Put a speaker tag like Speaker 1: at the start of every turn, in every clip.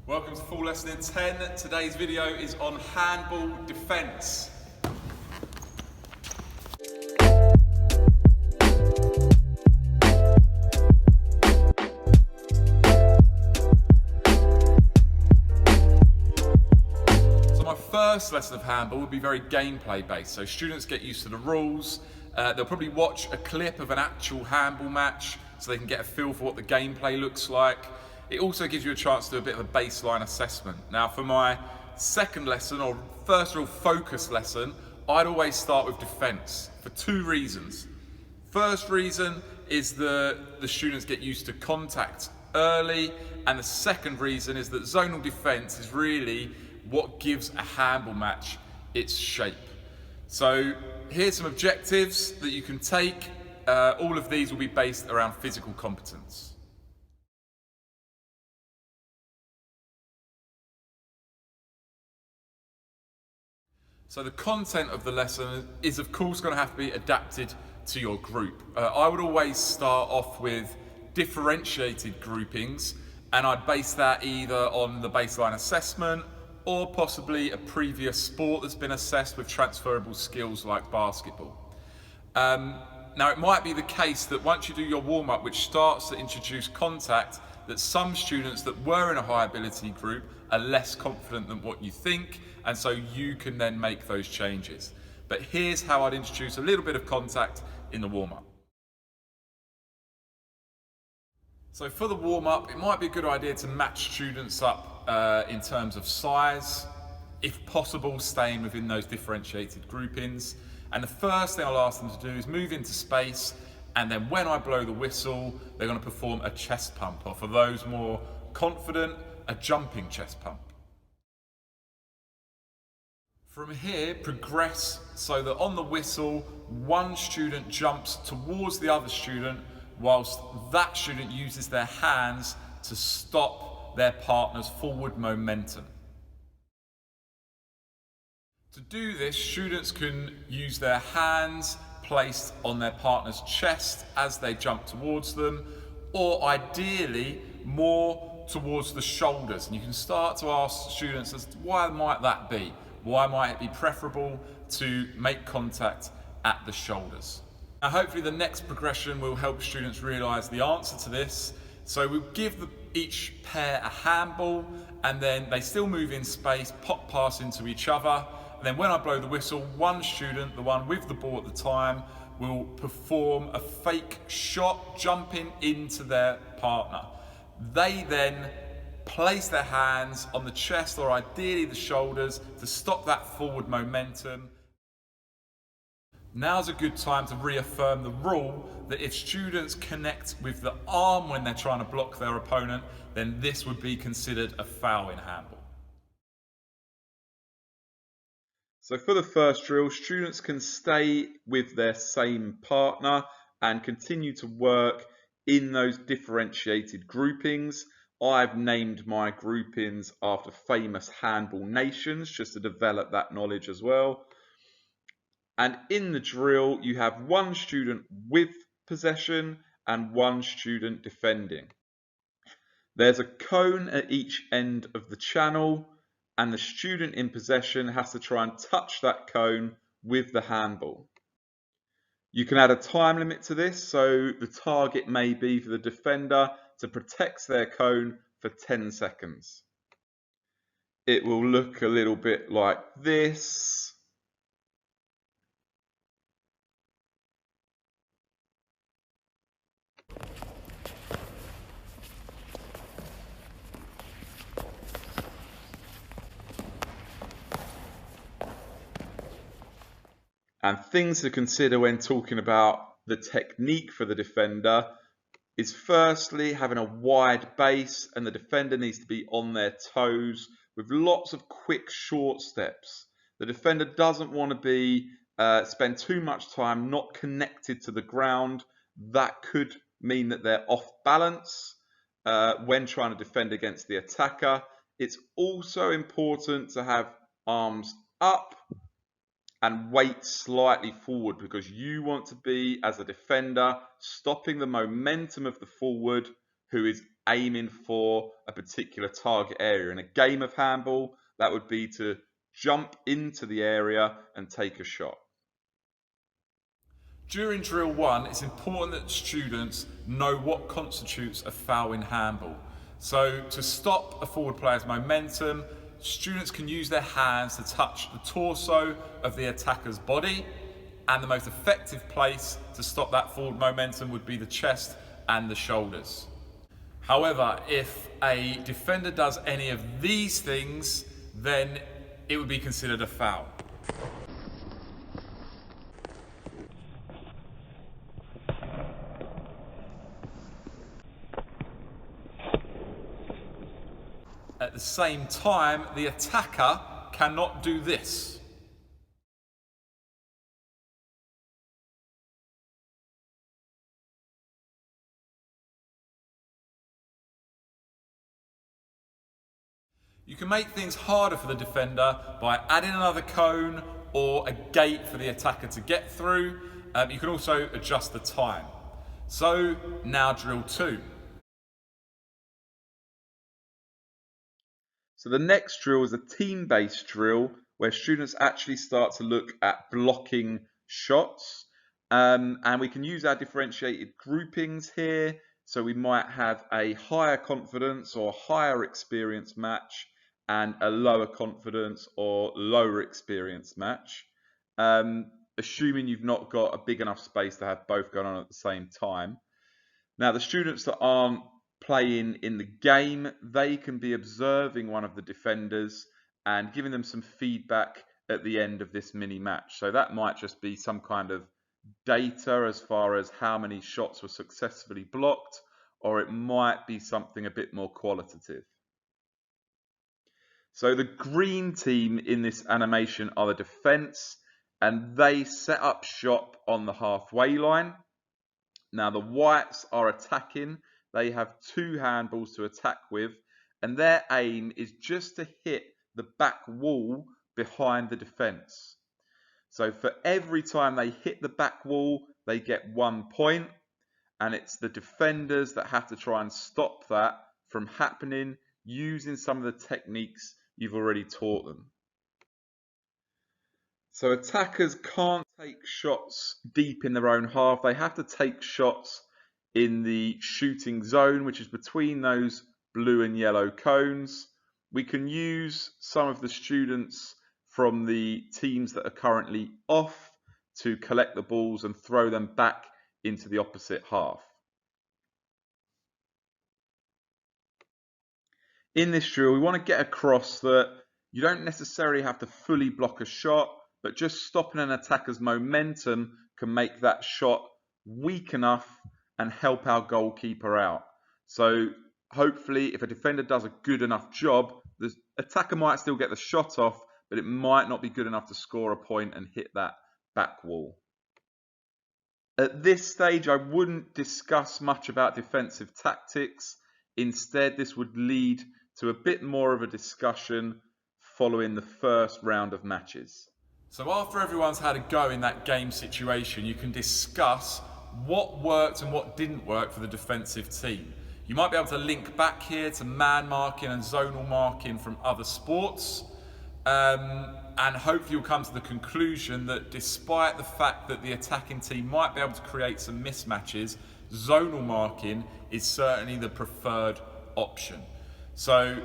Speaker 1: Welcome to full lesson in 10. Today's video is on handball defense. So my first lesson of handball will be very gameplay based. So students get used to the rules. They'll probably watch a clip of an actual handball match so they can get a feel for what the gameplay looks like. It also gives you a chance to do a bit of a baseline assessment. Now for my second lesson, or first real focus lesson, I'd always start with defense for two reasons. First reason is the students get used to contact early, and the second reason is that zonal defense is really what gives a handball match its shape. So here's some objectives that you can take. All of these will be based around physical competence. So the content of the lesson is of course going to have to be adapted to your group. I would always start off with differentiated groupings, and I'd base that either on the baseline assessment or possibly a previous sport that's been assessed with transferable skills like basketball. Now it might be the case that once you do your warm-up, which starts to introduce contact, that some students that were in a high ability group are less confident than what you think, and so you can then make those changes. But here's how I'd introduce a little bit of contact in the warm-up. So for the warm-up, it might be a good idea to match students up in terms of size, if possible staying within those differentiated groupings. And the first thing I'll ask them to do is move into space, and then when I blow the whistle, they're going to perform a chest pump, or for those more confident, a jumping chest pump. From here, progress so that on the whistle, one student jumps towards the other student, whilst that student uses their hands to stop their partner's forward momentum. To do this, students can use their hands placed on their partner's chest as they jump towards them, or ideally more towards the shoulders. And you can start to ask students as to why might that be? Why might it be preferable to make contact at the shoulders? Now hopefully the next progression will help students realise the answer to this. So we'll give each pair a handball, and then they still move in space, pop pass into each other. And then when I blow the whistle, one student, the one with the ball at the time, will perform a fake shot, jumping into their partner. They then place their hands on the chest, or ideally the shoulders, to stop that forward momentum. Now's a good time to reaffirm the rule that if students connect with the arm when they're trying to block their opponent, then this would be considered a foul in handball. So for the first drill, students can stay with their same partner and continue to work in those differentiated groupings. I've named my groupings after famous handball nations just to develop that knowledge as well. And in the drill, you have one student with possession and one student defending. There's a cone at each end of the channel, and the student in possession has to try and touch that cone with the handball. You can add a time limit to this, so the target may be for the defender to protect their cone for 10 seconds. It will look a little bit like this. And things to consider when talking about the technique for the defender is firstly having a wide base, and the defender needs to be on their toes with lots of quick short steps. The defender doesn't want to be spend too much time not connected to the ground. That could mean that they're off balance when trying to defend against the attacker. It's also important to have arms up and weight slightly forward, because you want to be, as a defender, stopping the momentum of the forward who is
Speaker 2: aiming for a particular target area. In a game of handball, that would be to jump into the area and take a shot.
Speaker 1: During drill 1, it's important that students know what constitutes a foul in handball. So to stop a forward player's momentum, students can use their hands to touch the torso of the attacker's body, and the most effective place to stop that forward momentum would be the chest and the shoulders. However, if a defender does any of these things, then it would be considered a foul. At the same time, the attacker cannot do this. You can make things harder for the defender by adding another cone or a gate for the attacker to get through. You can also adjust the time. So now drill 2.
Speaker 2: So the next drill is a team-based drill where students actually start to look at blocking shots. And we can use our differentiated groupings here. So we might have a higher confidence or higher experience match and a lower confidence or lower experience match, assuming you've not got a big enough space to have both going on at the same time. Now, the students that aren't playing in the game, they can be observing one of the defenders and giving them some feedback at the end of this mini match. So that might just be some kind of data as far as how many shots were successfully blocked, or it might be something a bit more qualitative. So the green team in this animation are the defense, and they set up shop on the halfway line. Now the whites are attacking. They have 2 handballs to attack with, and their aim is just to hit the back wall behind the defense. So for every time they hit the back wall, they get 1 point, and it's the defenders that have to try and stop that from happening using some of the techniques you've already taught them. So attackers can't take shots deep in their own half. They have to take shots in the shooting zone, which is between those blue and yellow cones. We can use some of the students from the teams that are currently off to collect the balls and throw them back into the opposite half. In this drill, we want to get across that you don't necessarily have to fully block a shot, but just stopping an attacker's momentum can make that shot weak enough and help our goalkeeper out. So hopefully, if a defender does a good enough job, the attacker might still get the shot off, but it might not be good enough to score a point and hit that back wall. At this stage, I wouldn't discuss much about defensive tactics. Instead, this would lead to a bit more of a discussion following the first round of matches.
Speaker 1: So after everyone's had a go in that game situation, you can discuss what worked and what didn't work for the defensive team. You might be able to link back here to man marking and zonal marking from other sports. And hopefully you'll come to the conclusion that despite the fact that the attacking team might be able to create some mismatches, zonal marking is certainly the preferred option. So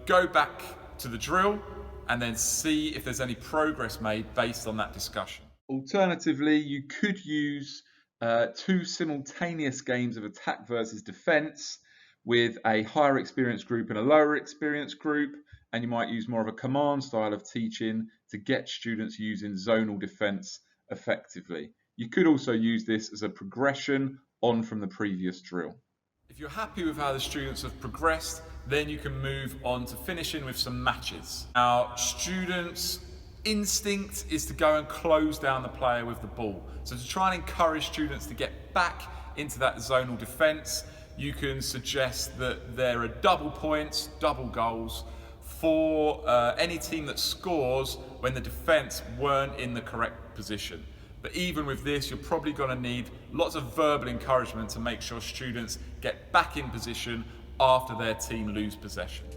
Speaker 1: go back to the drill and then see if there's any progress made based on that discussion.
Speaker 2: Alternatively, you could use 2 simultaneous games of attack versus defense with a higher experience group and a lower experience group, and you might use more of a command style of teaching to get students using zonal defense effectively. You could also use this as a progression on from the previous drill.
Speaker 1: If you're happy with how the students have progressed, then you can move on to finishing with some matches. Now, students' instinct is to go and close down the player with the ball. So to try and encourage students to get back into that zonal defense, you can suggest that there are double points, double goals for any team that scores when the defense weren't in the correct position. But even with this, you're probably going to need lots of verbal encouragement to make sure students get back in position after their team lose possession.